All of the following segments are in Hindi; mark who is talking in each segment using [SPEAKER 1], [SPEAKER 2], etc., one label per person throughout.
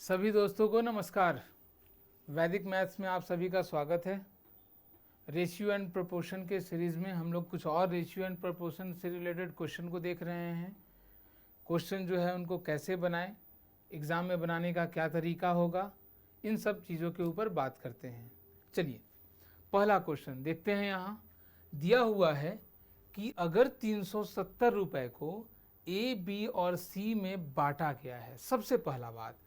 [SPEAKER 1] सभी दोस्तों को नमस्कार। वैदिक मैथ्स में आप सभी का स्वागत है। रेशियो एंड प्रोपोर्शन के सीरीज़ में हम लोग कुछ और रेशियो एंड प्रोपोर्शन से रिलेटेड क्वेश्चन को देख रहे हैं। क्वेश्चन जो है उनको कैसे बनाएं, एग्ज़ाम में बनाने का क्या तरीका होगा, इन सब चीज़ों के ऊपर बात करते हैं। चलिए पहला क्वेश्चन देखते हैं। यहाँ दिया हुआ है कि अगर 370 रुपये को ए, बी और सी में बांटा गया है। सबसे पहला बात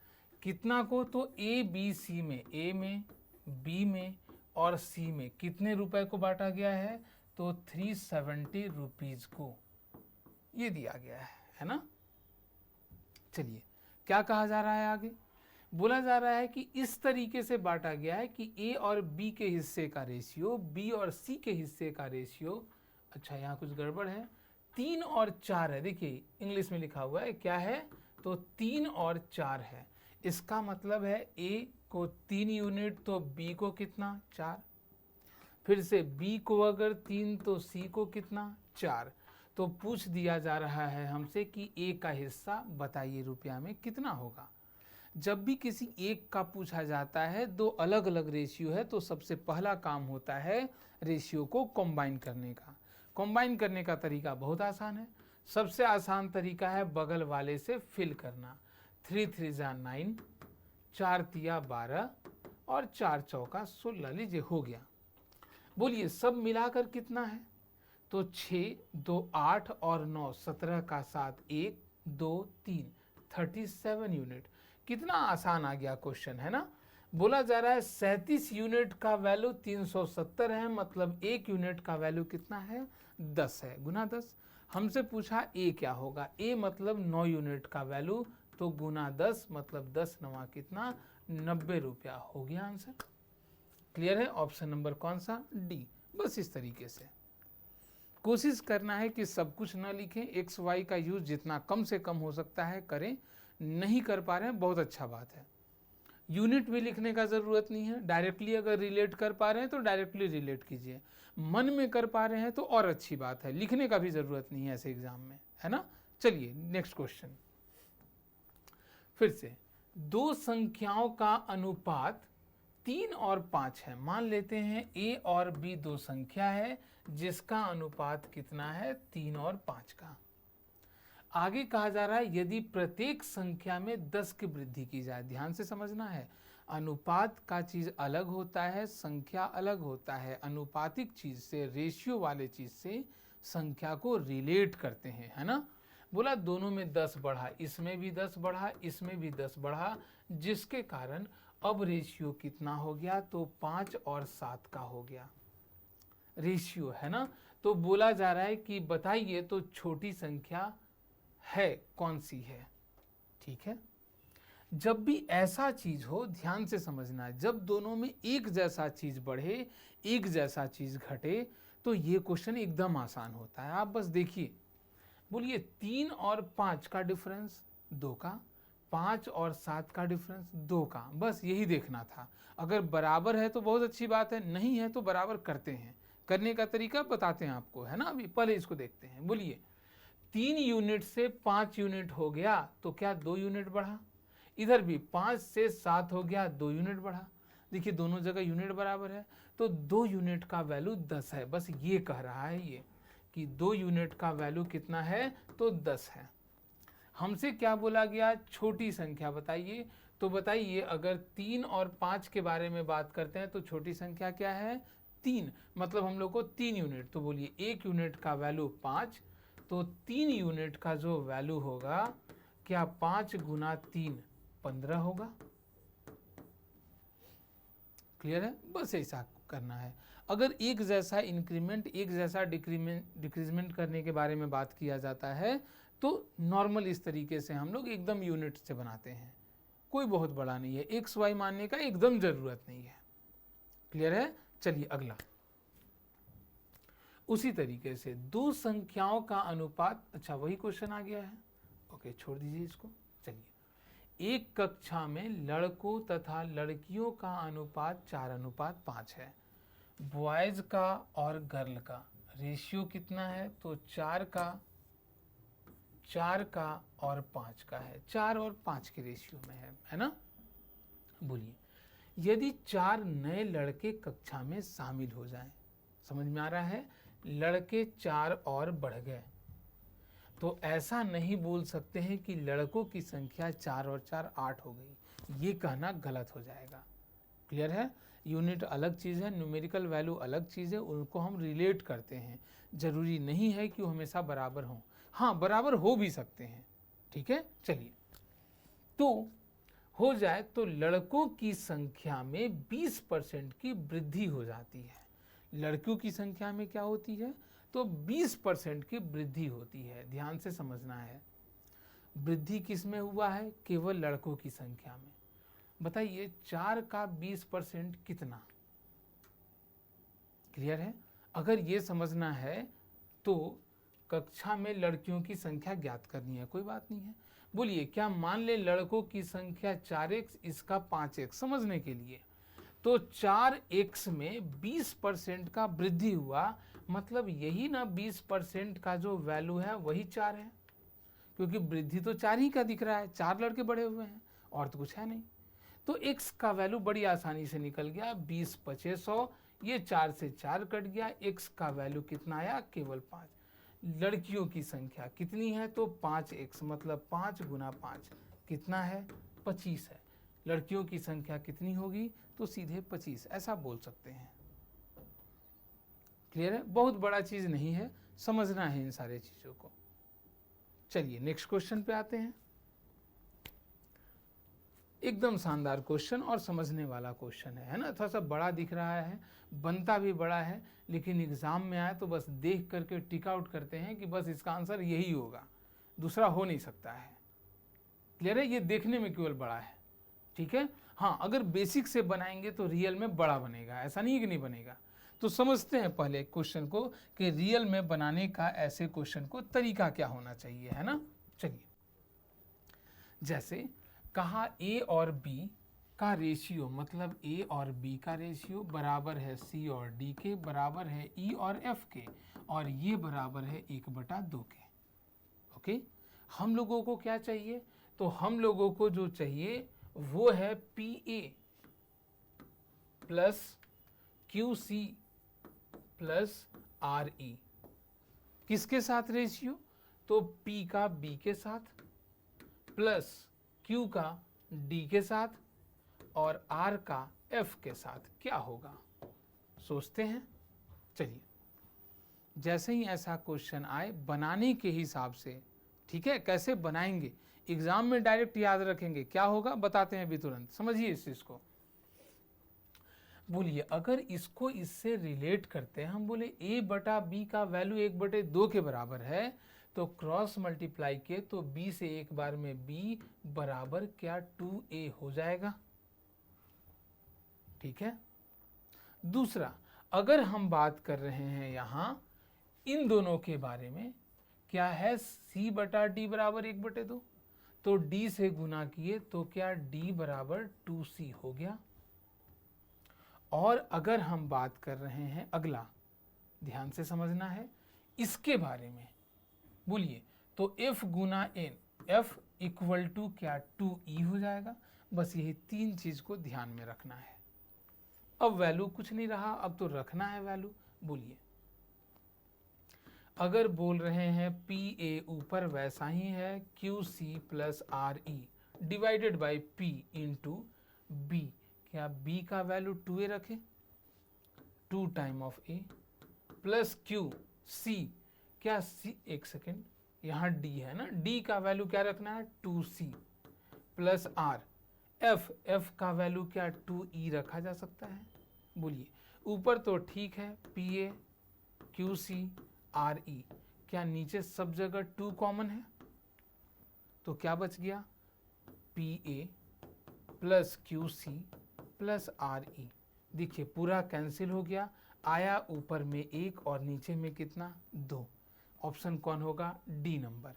[SPEAKER 1] कितना को, तो ए बी सी में, ए में, बी में और सी में कितने रुपए को बांटा गया है, तो 370 रुपीज को ये दिया गया है ना। चलिए क्या कहा जा रहा है आगे, बोला जा रहा है कि इस तरीके से बांटा गया है कि ए और बी के हिस्से का रेशियो बी और सी के हिस्से का रेशियो, अच्छा यहाँ कुछ गड़बड़ है, 3 और 4 है। देखिए इंग्लिश में लिखा हुआ है क्या है, तो 3 और 4 है। इसका मतलब है ए को 3 यूनिट तो बी को कितना, 4। फिर से बी को अगर 3 तो सी को कितना, 4। तो पूछ दिया जा रहा है हमसे कि ए का हिस्सा बताइए रुपया में कितना होगा। जब भी किसी एक का पूछा जाता है, दो अलग अलग रेशियो है, तो सबसे पहला काम होता है रेशियो को कंबाइन करने का। कंबाइन करने का तरीका बहुत आसान है। सबसे आसान तरीका है बगल वाले से फिल करना। 3 3 जा 9, 4 तिया 12 और 4 चौका 16। लीजिए हो गया। बोलिए सब मिलाकर कितना है, तो 6 2 8 और 9 17 का 7 1 2 3 37 यूनिट। कितना आसान आ गया क्वेश्चन, है ना। बोला जा रहा है 37 यूनिट का वैल्यू 370 है, मतलब 1 यूनिट का वैल्यू कितना है, 10 है, गुना 10। हमसे पूछा ए क्या होगा, ए मतलब 9 यूनिट का वैल्यू, तो गुना 10 मतलब 10 नवा कितना, 90 रुपया। हो गया आंसर। क्लियर है। ऑप्शन नंबर कौन सा, डी। बस इस तरीके से कोशिश करना है कि सब कुछ ना लिखें, एक्स वाई का यूज जितना कम से कम हो सकता है करें। नहीं कर पा रहे हैं बहुत अच्छा बात है। यूनिट भी लिखने का ज़रूरत नहीं है, डायरेक्टली अगर रिलेट कर पा रहे हैं तो डायरेक्टली रिलेट कीजिए। मन में कर पा रहे हैं तो और अच्छी बात है, लिखने का भी ज़रूरत नहीं है ऐसे एग्जाम में, है ना। चलिए नेक्स्ट क्वेश्चन। फिर से दो संख्याओं का अनुपात 3 और 5 है। मान लेते हैं ए और बी दो संख्या है जिसका अनुपात कितना है, 3 और 5 का। आगे कहा जा रहा है यदि प्रत्येक संख्या में 10 की वृद्धि की जाए। ध्यान से समझना है, अनुपात का चीज अलग होता है, संख्या अलग होता है। अनुपातिक चीज से, रेशियो वाले चीज से संख्या को रिलेट करते हैं, है ना। बोला दोनों में 10 बढ़ा, इसमें भी 10 बढ़ा, इसमें भी 10 बढ़ा, जिसके कारण अब रेशियो कितना हो गया, तो 5 और 7 का हो गया रेशियो, है ना। तो बोला जा रहा है कि बताइए तो छोटी संख्या है कौन सी है। ठीक है, जब भी ऐसा चीज हो ध्यान से समझना है, जब दोनों में एक जैसा चीज बढ़े, एक जैसा चीज घटे, तो ये क्वेश्चन एकदम आसान होता है। आप बस देखिए, बोलिए 3 और 5 का डिफरेंस 2 का, 5 और 7 का डिफरेंस 2 का, बस यही देखना था। अगर बराबर है तो बहुत अच्छी बात है, नहीं है तो बराबर करते हैं। करने का तरीका बताते हैं आपको, है ना। अभी पहले इसको देखते हैं। बोलिए 3 यूनिट से 5 यूनिट हो गया तो क्या 2 यूनिट बढ़ा, इधर भी 5 से 7 हो गया 2 यूनिट बढ़ा। देखिए दोनों जगह यूनिट बराबर है, तो 2 यूनिट का वैल्यू 10 है। बस ये कह रहा है ये कि 2 यूनिट का वैल्यू कितना है, तो 10 है। हमसे क्या बोला गया, छोटी संख्या बताइए। तो बताइए अगर 3 और 5 के बारे में बात करते हैं तो छोटी संख्या क्या है, 3, मतलब हम लोग को 3 यूनिट। तो बोलिए 1 यूनिट का वैल्यू 5, तो 3 यूनिट का जो वैल्यू होगा, क्या 5 गुना 3 15 होगा। क्लियर है, बस ऐसा करना है। अगर एक जैसा इंक्रीमेंट, एक जैसा डिक्रीजमेंट करने के बारे में बात किया जाता है तो नॉर्मल इस तरीके से हम लोग एकदम यूनिट से बनाते हैं, कोई बहुत बड़ा नहीं है। एक्स वाई मानने का एकदम जरूरत नहीं है। क्लियर है। चलिए अगला, उसी तरीके से दो संख्याओं का अनुपात, अच्छा वही क्वेश्चन आ गया है, ओके छोड़ दीजिए इसको। चलिए एक कक्षा में लड़कों तथा लड़कियों का अनुपात 4:5 है। बॉयज का और गर्ल का रेशियो कितना है, तो 4 का और 5 का है। 4 और 5 के रेशियो में है ना। बोलिए, यदि 4 नए लड़के कक्षा में शामिल हो जाएं, समझ में आ रहा है, लड़के 4 और बढ़ गए, तो ऐसा नहीं बोल सकते हैं कि लड़कों की संख्या 4 और 4 8 हो गई, ये कहना गलत हो जाएगा। क्लियर है? यूनिट अलग चीज़ है, न्यूमेरिकल वैल्यू अलग चीज़ है, उनको हम रिलेट करते हैं, जरूरी नहीं है कि वो हमेशा बराबर हों, हाँ बराबर हो भी सकते हैं। ठीक है, चलिए, तो हो जाए तो लड़कों की संख्या में 20% की वृद्धि हो जाती है। लड़कियों की संख्या में क्या होती है? तो 20% की वृद्धि होती है। ध्यान से समझना है, वृद्धि किस में हुआ है? केवल लड़कों की संख्या में। बताइए 4 का 20% कितना? क्लियर है? अगर ये समझना है तो कक्षा में लड़कियों की संख्या ज्ञात करनी है, कोई बात नहीं है। बोलिए, क्या मान ले लड़कों की संख्या 4x, इसका 5x, समझने के लिए तो 4x में 20% का वृद्धि हुआ, मतलब यही ना 20% का जो वैल्यू है वही 4 है, क्योंकि वृद्धि तो 4 ही का दिख रहा है, 4 लड़के बढ़े हुए हैं और तो कुछ है नहीं। तो x का वैल्यू बड़ी आसानी से निकल गया, 20 पचे 100, ये 4 से 4 कट गया, x का वैल्यू कितना आया? केवल 5। लड़कियों की संख्या कितनी है? तो 5x, मतलब 5 गुना 5 कितना है? 25 है। लड़कियों की संख्या कितनी होगी? तो सीधे 25, ऐसा बोल सकते हैं। क्लियर है? बहुत बड़ा चीज नहीं है, समझना है इन सारे चीजों को। चलिए नेक्स्ट क्वेश्चन पे आते हैं। एकदम शानदार क्वेश्चन और समझने वाला क्वेश्चन है ना? थोड़ा सा बड़ा दिख रहा है, बनता भी बड़ा है, लेकिन एग्जाम में आए तो बस देख करके टिक आउट करते हैं कि बस इसका आंसर यही होगा, दूसरा हो नहीं सकता है। क्लियर है? ये देखने में केवल बड़ा है, ठीक है। हाँ, अगर बेसिक से बनाएंगे तो रियल में बड़ा बनेगा, ऐसा नहीं है कि नहीं बनेगा। तो समझते हैं पहले क्वेश्चन को कि रियल में बनाने का ऐसे क्वेश्चन को तरीका क्या होना चाहिए, है ना। चलिए, जैसे कहा a और b का रेशियो, मतलब a और b का रेशियो बराबर है c और d के, बराबर है e और f के, और ये बराबर है 1/2 के। ओके, हम लोगों को क्या चाहिए? तो हम लोगों को जो चाहिए वो है PA plus QC plus RE। किसके साथ रेशियो? तो P का B के साथ, प्लस Q का D के साथ, और R का F के साथ। क्या होगा सोचते हैं। चलिए, जैसे ही ऐसा क्वेश्चन आए बनाने के हिसाब से, ठीक है, कैसे बनाएंगे, एग्जाम में डायरेक्ट याद रखेंगे, क्या होगा बताते हैं अभी तुरंत, समझिए इस चीज को। बोलिए, अगर इसको इससे रिलेट करते हैं, हम बोले a/b का वैल्यू 1/2 के बराबर है, तो क्रॉस मल्टीप्लाई किए तो b से एक बार में b बराबर क्या 2a हो जाएगा। ठीक है। दूसरा, अगर हम बात कर रहे हैं यहां इन दोनों के बारे में, क्या है c/d बराबर 1/2, तो d से गुना किए तो क्या d बराबर 2c हो गया। और अगर हम बात कर रहे हैं अगला, ध्यान से समझना है इसके बारे में, बोलिए, तो f गुना n, f इक्वल टू क्या 2e हो जाएगा। बस यही 3 चीज को ध्यान में रखना है। अब वैल्यू कुछ नहीं रहा, अब तो रखना है वैल्यू। बोलिए, अगर बोल रहे हैं PA ऊपर वैसा ही है QC plus RE divided by P into B, क्या B का वैल्यू 2a रखें, 2 time of a, plus QC, क्या C, एक सेकेंड, यहाँ D है ना, D का वैल्यू क्या रखना है 2c, प्लस R, F का वैल्यू क्या 2e रखा जा सकता है। बोलिए, ऊपर तो ठीक है PA QC RE, क्या नीचे सब जगह 2 कॉमन है, तो क्या बच गया PA plus QC plus RE। देखिए पूरा कैंसिल हो गया, आया ऊपर में 1 और नीचे में कितना 2। ऑप्शन कौन होगा? D number.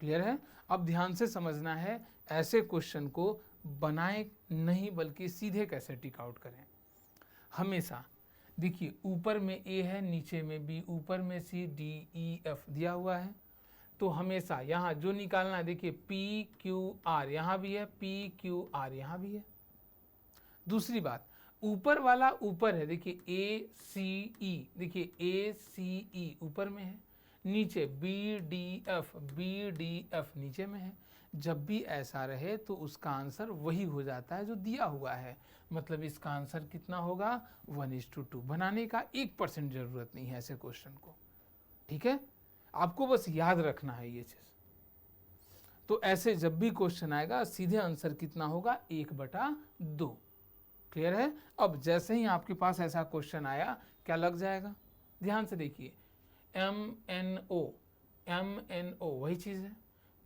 [SPEAKER 1] क्लियर है? अब ध्यान से समझना है, ऐसे क्वेश्चन को बनाए नहीं बल्कि सीधे कैसे टिक आउट करें। हमेशा देखिए, ऊपर में A है, नीचे में B, ऊपर में C D E F दिया हुआ है, तो हमेशा यहाँ जो निकालना है, देखिए P Q R यहाँ भी है, P Q R यहाँ भी है, दूसरी बात, ऊपर वाला ऊपर है, देखिए ए सी ई, देखिए ए सी ई ऊपर में है, नीचे बी डी एफ नीचे में है। जब भी ऐसा रहे तो उसका आंसर वही हो जाता है जो दिया हुआ है, मतलब इसका आंसर कितना होगा 1:2। बनाने का 1% जरूरत नहीं है ऐसे क्वेश्चन को, ठीक है, आपको बस याद रखना है ये चीज। तो ऐसे जब भी क्वेश्चन आएगा सीधे आंसर कितना होगा 1/2। क्लियर है। अब जैसे ही आपके पास ऐसा क्वेश्चन आया क्या लग जाएगा, ध्यान से देखिए, MNO वही चीज है,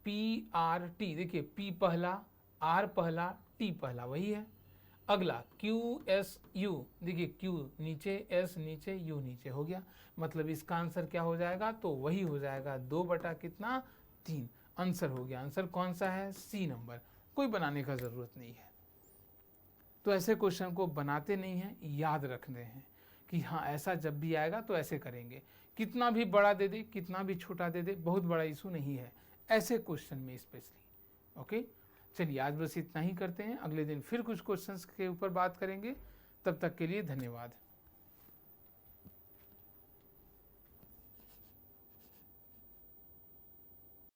[SPEAKER 1] PRT, देखिए P पहला, R पहला, T पहला, वही है। अगला QSU, देखिए Q नीचे, S नीचे, U नीचे, हो गया, मतलब इसका आंसर क्या हो जाएगा, तो वही हो जाएगा 2/3। आंसर हो गया। आंसर कौन सा है, C नंबर, कोई बनाने का जरूरत नहीं है। तो ऐसे क्वेश्चन को बनाते नहीं हैं, याद रखते हैं कि हाँ ऐसा जब भी आएगा तो ऐसे करेंगे। कितना भी बड़ा दे दे, कितना भी छोटा दे दे, बहुत बड़ा इशू नहीं है ऐसे क्वेश्चन में स्पेशली। ओके, चलिए आज बस इतना ही करते हैं, अगले दिन फिर कुछ क्वेश्चंस के ऊपर बात करेंगे। तब तक के लिए धन्यवाद।